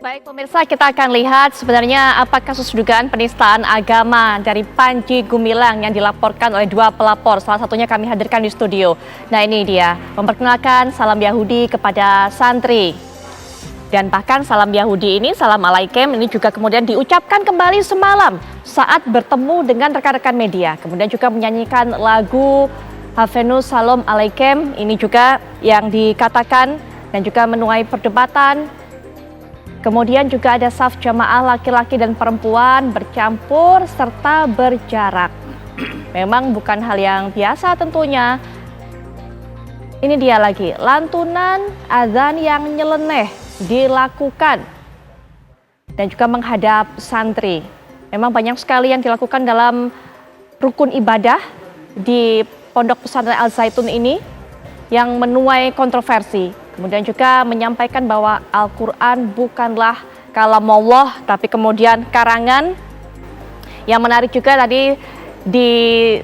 Baik pemirsa, kita akan lihat sebenarnya apa kasus dugaan penistaan agama dari Panji Gumilang yang dilaporkan oleh dua pelapor. Salah satunya kami hadirkan di studio. Nah ini dia, memperkenalkan salam Yahudi kepada santri. Dan bahkan salam Yahudi ini, salam alaikum, ini juga kemudian diucapkan kembali semalam saat bertemu dengan rekan-rekan media. Kemudian juga menyanyikan lagu Hafenus Salam Alaikum, ini juga yang dikatakan dan juga menuai perdebatan. Kemudian juga ada saf jamaah laki-laki dan perempuan bercampur serta berjarak. Memang bukan hal yang biasa tentunya. Ini dia lagi, lantunan azan yang nyeleneh dilakukan dan juga menghadap santri. Memang banyak sekali yang dilakukan dalam rukun ibadah di Pondok Pesantren Al Zaitun ini yang menuai kontroversi. Kemudian juga menyampaikan bahwa Al-Quran bukanlah kalamullah, tapi kemudian karangan. Yang menarik juga tadi di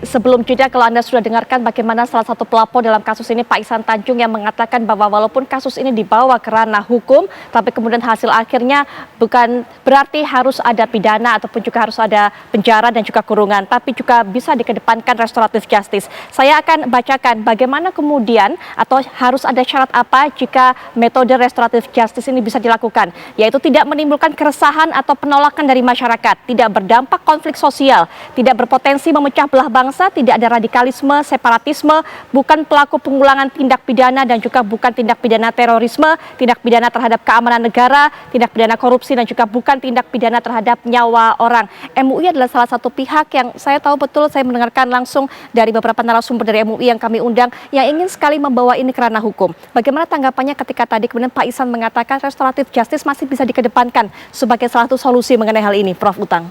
sebelum jeda, kalau Anda sudah dengarkan bagaimana salah satu pelapor dalam kasus ini, Pak Ihsan Tanjung, yang mengatakan bahwa walaupun kasus ini dibawa ke ranah hukum, tapi kemudian hasil akhirnya bukan berarti harus ada pidana ataupun juga harus ada penjara dan juga kurungan, tapi juga bisa dikedepankan restoratif justice. Saya akan bacakan bagaimana kemudian atau harus ada syarat apa jika metode restoratif justice ini bisa dilakukan, yaitu tidak menimbulkan keresahan atau penolakan dari masyarakat, tidak berdampak konflik sosial, tidak berpotensi memecah belah bangsa, tidak ada radikalisme, separatisme, bukan pelaku pengulangan tindak pidana dan juga bukan tindak pidana terorisme, tindak pidana terhadap keamanan negara, tindak pidana korupsi dan juga bukan tindak pidana terhadap nyawa orang. MUI adalah salah satu pihak yang saya tahu betul, saya mendengarkan langsung dari beberapa narasumber dari MUI yang kami undang yang ingin sekali membawa ini ke ranah hukum. Bagaimana tanggapannya ketika tadi kemudian Pak Ihsan mengatakan restoratif justice masih bisa dikedepankan sebagai salah satu solusi mengenai hal ini, Prof. Utang?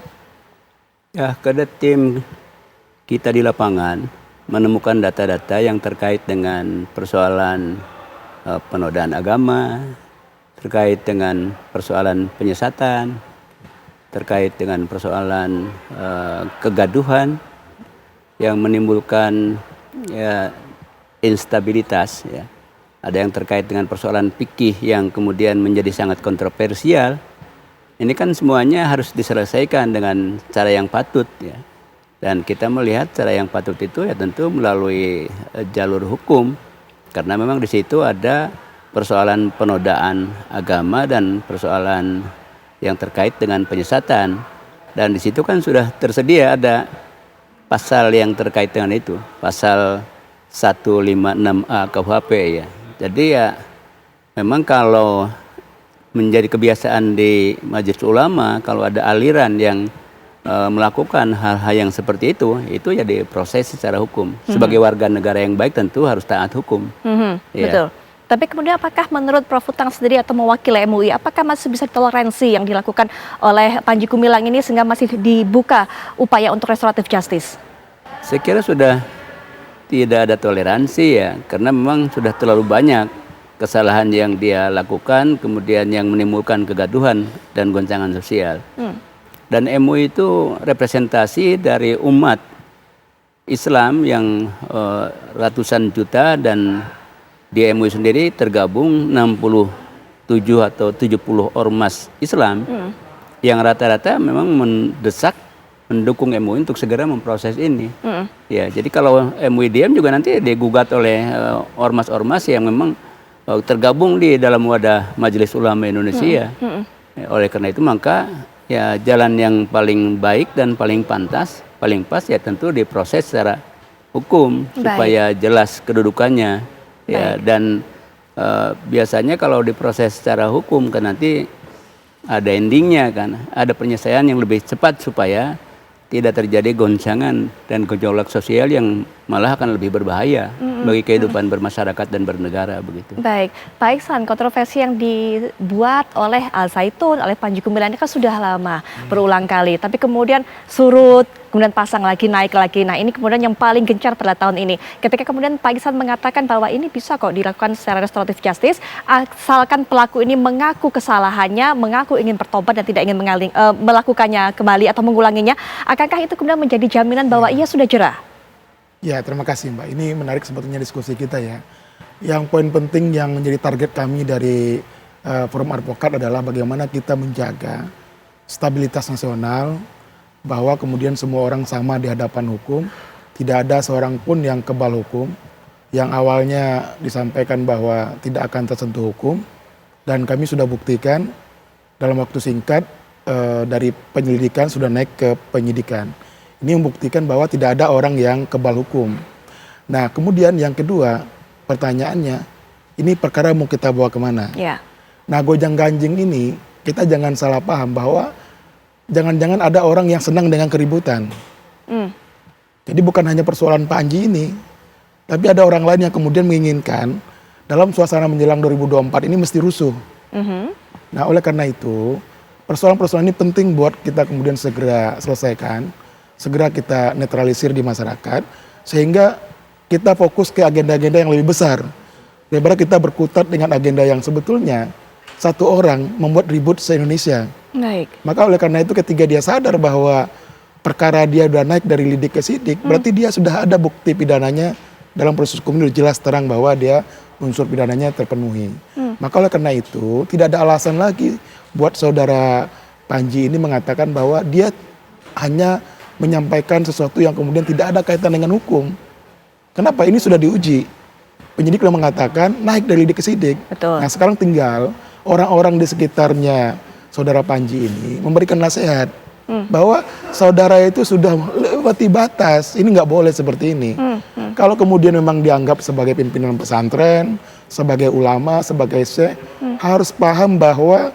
Ya, kada tim kita di lapangan menemukan data-data yang terkait dengan persoalan penodaan agama, terkait dengan persoalan penyesatan, terkait dengan persoalan kegaduhan yang menimbulkan instabilitas. Ya. Ada yang terkait dengan persoalan fikih yang kemudian menjadi sangat kontroversial. Ini kan semuanya harus diselesaikan dengan cara yang patut, ya. Dan kita melihat cara yang patut itu ya tentu melalui jalur hukum, karena memang di situ ada persoalan penodaan agama dan persoalan yang terkait dengan penyesatan. Dan di situ kan sudah tersedia ada pasal yang terkait dengan itu, pasal 156A KUHP, ya. Jadi ya memang kalau menjadi kebiasaan di Majelis Ulama, kalau ada aliran yang melakukan hal-hal yang seperti itu ya diproses secara hukum. Sebagai warga negara yang baik tentu harus taat hukum. Ya. Betul. Tapi kemudian apakah menurut Prof. Utang sendiri atau mewakili MUI, apakah masih bisa toleransi yang dilakukan oleh Panji Gumilang ini sehingga masih dibuka upaya untuk restoratif justice? Saya kira sudah tidak ada toleransi, ya, karena memang sudah terlalu banyak kesalahan yang dia lakukan, kemudian yang menimbulkan kegaduhan dan goncangan sosial. Dan MUI itu representasi dari umat Islam yang ratusan juta, dan di MUI sendiri tergabung 67 atau 70 ormas Islam yang rata-rata memang mendesak, mendukung MUI untuk segera memproses ini. Ya, jadi kalau MUI diam juga nanti digugat oleh ormas-ormas yang memang tergabung di dalam wadah Majelis Ulama Indonesia. Oleh karena itu maka ya jalan yang paling baik dan paling pantas, paling pas ya tentu diproses secara hukum. Baik. Supaya jelas kedudukannya. Ya. Dan biasanya kalau diproses secara hukum kan nanti ada endingnya, kan, ada penyelesaian yang lebih cepat supaya tidak terjadi goncangan dan gejolak sosial yang malah akan lebih berbahaya bagi kehidupan bermasyarakat dan bernegara, begitu. Baik, Pak Ihsan, kontroversi yang dibuat oleh Al Zaitun, oleh Panji Gumilang ini kan sudah lama, berulang kali, tapi kemudian surut, kemudian pasang lagi, naik lagi. Nah ini kemudian yang paling gencar pada tahun ini. Ketika kemudian Pak Ihsan mengatakan bahwa ini bisa kok dilakukan secara restoratif justice, asalkan pelaku ini mengaku kesalahannya, mengaku ingin bertobat dan tidak ingin melakukannya kembali atau mengulanginya, akankah itu kemudian menjadi jaminan bahwa ia sudah jerah? Ya, terima kasih Mbak. Ini menarik sebetulnya diskusi kita, ya. Yang poin penting yang menjadi target kami dari Forum Advokat adalah bagaimana kita menjaga stabilitas nasional, bahwa kemudian semua orang sama di hadapan hukum, tidak ada seorang pun yang kebal hukum, yang awalnya disampaikan bahwa tidak akan tersentuh hukum, dan kami sudah buktikan dalam waktu singkat dari penyelidikan sudah naik ke penyidikan. Ini membuktikan bahwa tidak ada orang yang kebal hukum. Nah kemudian yang kedua pertanyaannya, ini perkara mau kita bawa kemana? Ya. Nah gonjang ganjing ini kita jangan salah paham bahwa jangan-jangan ada orang yang senang dengan keributan. Jadi bukan hanya persoalan Panji ini, tapi ada orang lain yang kemudian menginginkan dalam suasana menjelang 2024 ini mesti rusuh. Nah oleh karena itu persoalan-persoalan ini penting buat kita kemudian segera selesaikan, segera kita netralisir di masyarakat, sehingga kita fokus ke agenda-agenda yang lebih besar daripada kita berkutat dengan agenda yang sebetulnya satu orang membuat ribut se-Indonesia. Baik. Maka oleh karena itu ketika dia sadar bahwa perkara dia sudah naik dari lidik ke sidik, berarti dia sudah ada bukti pidananya dalam proses hukum ini jelas terang bahwa dia unsur pidananya terpenuhi. Maka oleh karena itu tidak ada alasan lagi buat saudara Panji ini mengatakan bahwa dia hanya menyampaikan sesuatu yang kemudian tidak ada kaitan dengan hukum. Kenapa? Ini sudah diuji. Penyidik sudah mengatakan naik dari lidik ke sidik. Betul. Nah sekarang tinggal orang-orang di sekitarnya saudara Panji ini memberikan nasihat bahwa saudara itu sudah lewati batas, ini nggak boleh seperti ini. Kalau kemudian memang dianggap sebagai pimpinan pesantren, sebagai ulama, sebagai syekh, harus paham bahwa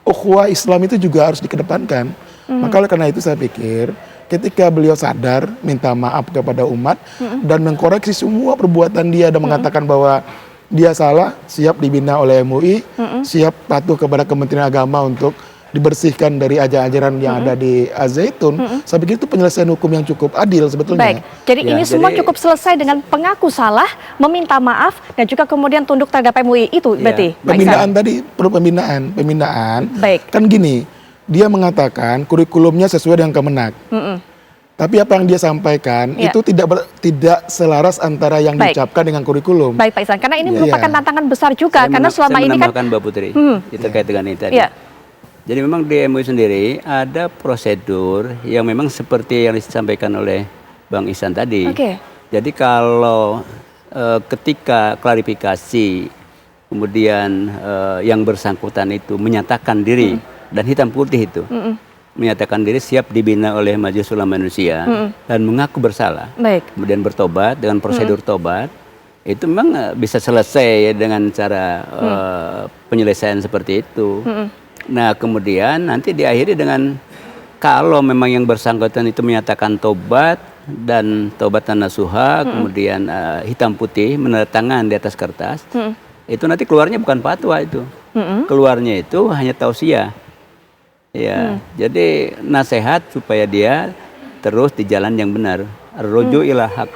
ukhuwah Islam itu juga harus dikedepankan. Maka oleh karena itu saya pikir ketika beliau sadar minta maaf kepada umat dan mengkoreksi semua perbuatan dia dan mengatakan bahwa dia salah, siap dibina oleh MUI, siap patuh kepada Kementerian Agama untuk dibersihkan dari ajaran-ajaran yang ada di Al-Zaitun. Saya pikir itu penyelesaian hukum yang cukup adil sebetulnya. Baik, jadi Ya, ini semua jadi- cukup selesai dengan pengaku salah, meminta maaf, dan juga kemudian tunduk terhadap MUI itu berarti, Pak Ihsan? Pembinaan tadi perlu pembinaan. Baik. Kan gini, dia mengatakan kurikulumnya sesuai dengan Kemenak. Tapi apa yang dia sampaikan Ya. itu tidak selaras antara yang Baik. diucapkan dengan kurikulum. Baik Pak Ihsan, karena ini Iya. merupakan tantangan besar juga, karena selama saya ini kan menambahkan Mbak Putri terkait dengan ini tadi. ya, Jadi memang di MUI sendiri ada prosedur yang memang seperti yang disampaikan oleh Bang Ihsan tadi. Oke. Jadi kalau ketika klarifikasi kemudian yang bersangkutan itu menyatakan diri dan hitam putih itu menyatakan diri siap dibina oleh Majelis Ulama Indonesia dan mengaku bersalah, baik. kemudian bertobat dengan prosedur tobat, itu memang bisa selesai dengan cara penyelesaian seperti itu. Nah kemudian nanti diakhiri dengan kalau memang yang bersangkutan itu menyatakan tobat dan tobatan nasuha, kemudian hitam putih menandatangan di atas kertas, itu nanti keluarnya bukan fatwa itu, keluarnya itu hanya tausiah. Ya, jadi nasihat supaya dia terus di jalan yang benar, rujuk ila hak,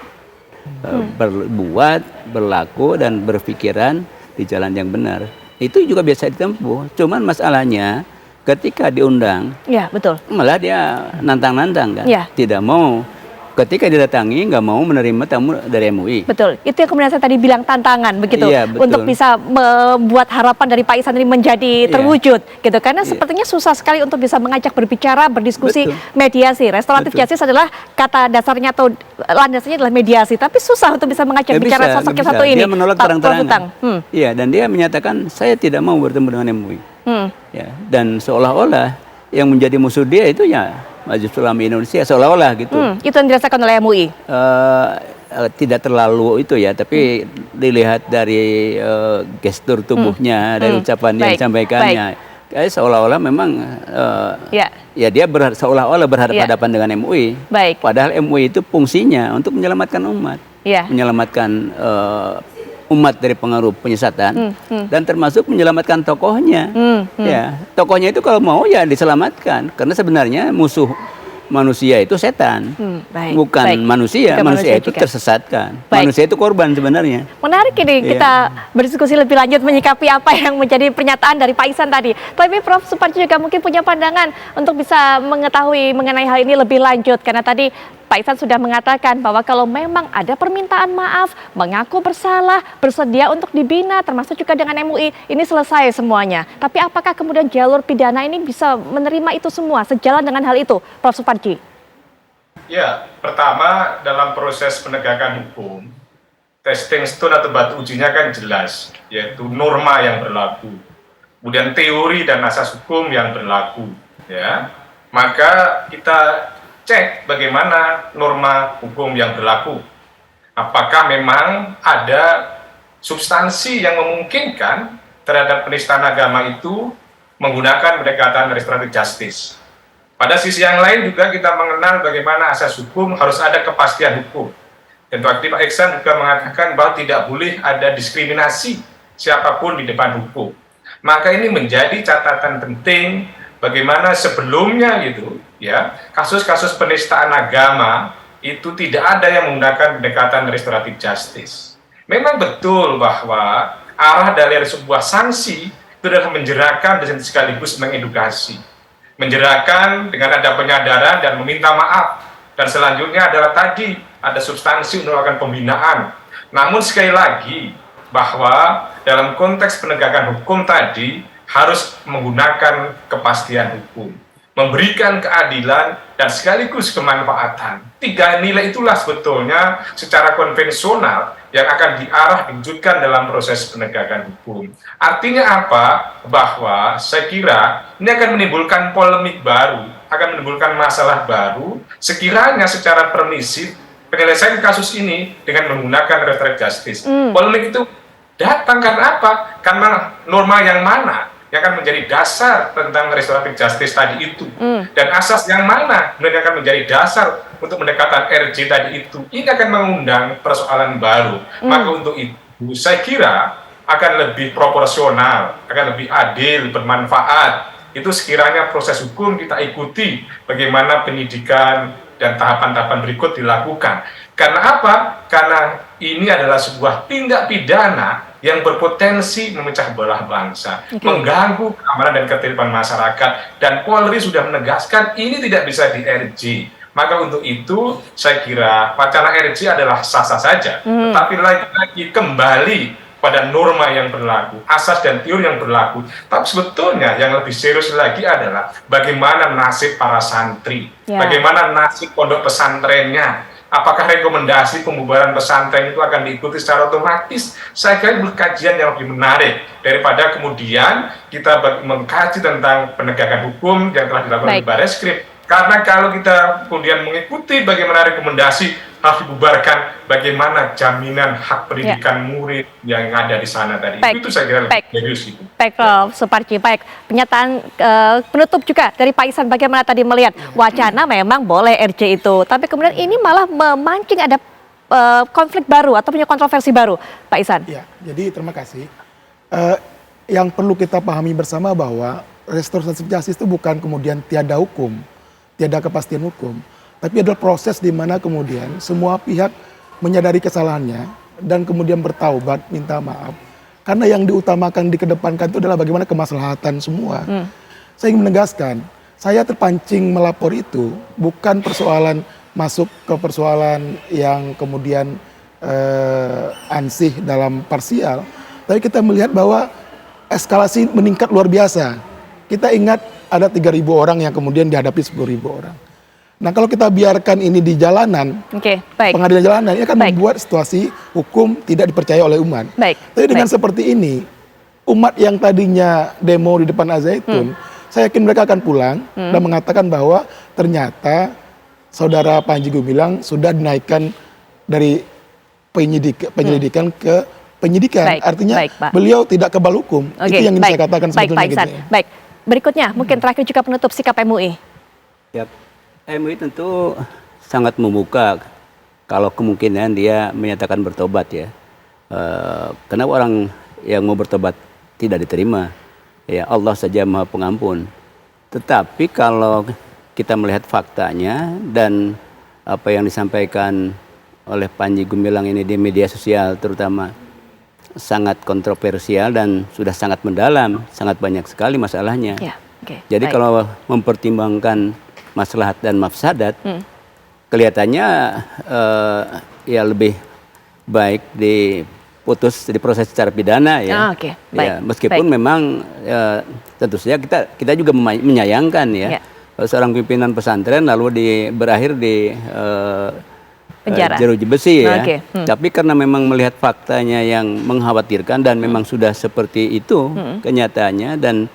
berbuat, berlaku dan berpikiran di jalan yang benar. Itu juga biasa ditempuh. Cuman masalahnya ketika diundang, Ya, betul. malah dia nantang-nantang kan, Ya. tidak mau. Ketika didatangi nggak mau menerima tamu dari MUI. Betul, itu yang kemudian saya tadi bilang tantangan begitu, Iya, betul. untuk bisa membuat harapan dari Pak Ihsan ini menjadi terwujud gitu, karena sepertinya susah sekali untuk bisa mengajak berbicara, berdiskusi, Betul. mediasi. Restoratif Betul. justice adalah kata dasarnya atau landasannya adalah mediasi, tapi susah untuk bisa mengajak Nggak bicara bisa, sosok nggak yang bisa. satu ini. Dia menolak Pak terang-terangan. Prof. Utang. Iya, dan dia menyatakan saya tidak mau bertemu dengan MUI. Ya, dan seolah-olah yang menjadi musuh dia itu ya Majelis Ulama Indonesia, seolah-olah gitu. Itu yang dirasakan oleh MUI. Tidak terlalu itu ya, tapi dilihat dari gestur tubuhnya, dari ucapan yang Baik, disampaikannya, kayak seolah-olah memang Ya. ya dia seolah-olah Ya. berhadapan dengan MUI. Baik. Padahal MUI itu fungsinya untuk menyelamatkan umat, Ya. menyelamatkan umat dari pengaruh penyesatan dan termasuk menyelamatkan tokohnya. Ya, tokohnya itu kalau mau ya diselamatkan karena sebenarnya musuh manusia itu setan, Baik, bukan baik. manusia. Bukan Manusia itu juga. tersesatkan. Baik. Manusia itu korban sebenarnya. Menarik ini Iya. kita berdiskusi lebih lanjut menyikapi apa yang menjadi pernyataan dari Pak Ihsan tadi. Tapi Prof. Suparji juga mungkin punya pandangan untuk bisa mengetahui mengenai hal ini lebih lanjut, karena tadi Pak Ihsan sudah mengatakan bahwa kalau memang ada permintaan maaf, mengaku bersalah, bersedia untuk dibina, termasuk juga dengan MUI, ini selesai semuanya. Tapi apakah kemudian jalur pidana ini bisa menerima itu semua, sejalan dengan hal itu, Prof. Suparji? Ya, pertama dalam proses penegakan hukum, testing stone atau batu ujinya kan jelas, yaitu norma yang berlaku, kemudian teori dan asas hukum yang berlaku, ya. Maka kita cek bagaimana norma hukum yang berlaku. Apakah memang ada substansi yang memungkinkan terhadap penistaan agama itu menggunakan pendekatan restoratif justice. Pada sisi yang lain juga kita mengenal bagaimana asas hukum harus ada kepastian hukum. Dan waktu Pak Ihsan juga mengatakan bahwa tidak boleh ada diskriminasi siapapun di depan hukum. Maka ini menjadi catatan penting bagaimana sebelumnya gitu ya, kasus-kasus penistaan agama itu tidak ada yang menggunakan pendekatan restoratif justice. Memang betul bahwa arah dari sebuah sanksi itu adalah menjerakan dan sekaligus mengedukasi. Menjerakan dengan ada penyadaran dan meminta maaf. Dan selanjutnya adalah tadi ada substansi untuk melakukan pembinaan. Namun sekali lagi bahwa dalam konteks penegakan hukum tadi harus menggunakan kepastian hukum, memberikan keadilan dan sekaligus kemanfaatan. Tiga nilai itulah sebetulnya secara konvensional yang akan diwujudkan dalam proses penegakan hukum. Artinya apa? Bahwa saya kira ini akan menimbulkan polemik baru, akan menimbulkan masalah baru sekiranya secara permisif penyelesaian kasus ini dengan menggunakan restoratif justice. Polemik itu datang karena apa? Karena norma yang mana yang akan menjadi dasar tentang restoratif justice tadi itu, dan asas yang mana yang akan menjadi dasar untuk pendekatan RJ tadi itu, ini akan mengundang persoalan baru. Maka untuk itu saya kira akan lebih proporsional, akan lebih adil, bermanfaat itu sekiranya proses hukum kita ikuti bagaimana penyidikan dan tahapan-tahapan berikut dilakukan. Karena apa? Karena ini adalah sebuah tindak pidana yang berpotensi memecah belah bangsa, mengganggu keamanan dan ketertiban masyarakat, dan Polri sudah menegaskan ini tidak bisa di-RJ. Maka untuk itu saya kira wacana RJ adalah sah-sah saja, tetapi lagi-lagi kembali pada norma yang berlaku, asas dan teori yang berlaku. Tapi sebetulnya yang lebih serius lagi adalah bagaimana nasib para santri, bagaimana nasib pondok pesantrennya. Apakah rekomendasi pembubaran pesantren itu akan diikuti secara otomatis? Saya kira itu kajian yang lebih menarik daripada kemudian kita mengkaji tentang penegakan hukum yang telah dilakukan di Bareskrim. Karena kalau kita kemudian mengikuti bagaimana rekomendasi harus dibubarkan, bagaimana jaminan hak pendidikan murid yang ada di sana tadi. Itu saya kira lebih serius itu. Baik, Prof. Suparji. Baik, pernyataan penutup juga dari Pak Ihsan bagaimana tadi melihat wacana memang boleh RJ itu, tapi kemudian ini malah memancing ada konflik baru atau punya kontroversi baru, Pak Ihsan. Ya, jadi terima kasih. Yang perlu kita pahami bersama bahwa restoratif justice itu bukan kemudian tiada hukum, tiada kepastian hukum, tapi adalah proses di mana kemudian semua pihak menyadari kesalahannya dan kemudian bertaubat, minta maaf. Karena yang diutamakan, dikedepankan itu adalah bagaimana kemaslahatan semua. Saya ingin menegaskan, saya terpancing melapor itu bukan persoalan masuk ke persoalan yang kemudian ansih dalam parsial, tapi kita melihat bahwa eskalasi meningkat luar biasa. Kita ingat ada 3.000 orang yang kemudian dihadapi 10.000 orang. Nah kalau kita biarkan ini di jalanan, pengadilan jalanan, ini akan membuat situasi hukum tidak dipercaya oleh umat. Tapi dengan seperti ini, umat yang tadinya demo di depan Al-Zaitun, saya yakin mereka akan pulang dan mengatakan bahwa ternyata saudara Panji Gumilang sudah dinaikkan dari penyelidikan ke penyidikan. Artinya beliau tidak kebal hukum. Itu yang ingin saya katakan sebetulnya. Gitu ya. Baik, berikutnya mungkin terakhir juga penutup sikap MUI. Ya, MUI tentu sangat membuka kalau kemungkinan dia menyatakan bertobat ya. Kenapa orang yang mau bertobat tidak diterima? Ya Allah saja Maha Pengampun. Tetapi kalau kita melihat faktanya dan apa yang disampaikan oleh Panji Gumilang ini di media sosial terutama sangat kontroversial dan sudah sangat mendalam, sangat banyak sekali masalahnya. Jadi kalau mempertimbangkan maslahat dan mafsadat, kelihatannya ya lebih baik diputus diproses secara pidana ya. Oke, baik. Ya, meskipun Baik. memang tentu saja kita juga menyayangkan ya. Ya. Kalau seorang pimpinan pesantren lalu berakhir di Penjara. jeruji besi ya. Oke. Tapi karena memang melihat faktanya yang mengkhawatirkan dan memang sudah seperti itu kenyataannya, dan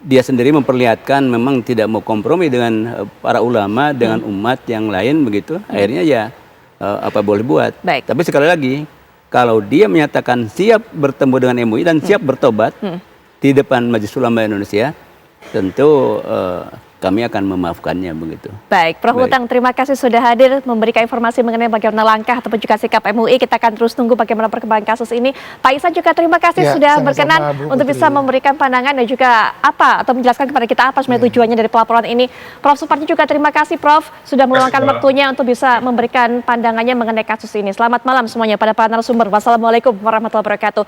dia sendiri memperlihatkan memang tidak mau kompromi dengan para ulama, dengan umat yang lain begitu. Akhirnya ya apa boleh buat. Baik. Tapi sekali lagi, kalau dia menyatakan siap bertemu dengan MUI dan siap bertobat di depan Majelis Ulama Indonesia, tentu kami akan memaafkannya begitu. Baik, Prof. Baik. Utang, terima kasih sudah hadir memberikan informasi mengenai bagaimana langkah ataupun juga sikap MUI. Kita akan terus tunggu bagaimana perkembangan kasus ini. Pak Ihsan juga terima kasih Ya, sudah sama-sama, berkenan Bu untuk Putri. bisa memberikan pandangan dan juga apa atau menjelaskan kepada kita apa sebenarnya tujuannya dari pelaporan ini. Prof. Suparji juga terima kasih Prof. sudah meluangkan Terima kasih, Mbak. waktunya untuk bisa memberikan pandangannya mengenai kasus ini. Selamat malam semuanya pada para narasumber. Wassalamualaikum warahmatullahi wabarakatuh.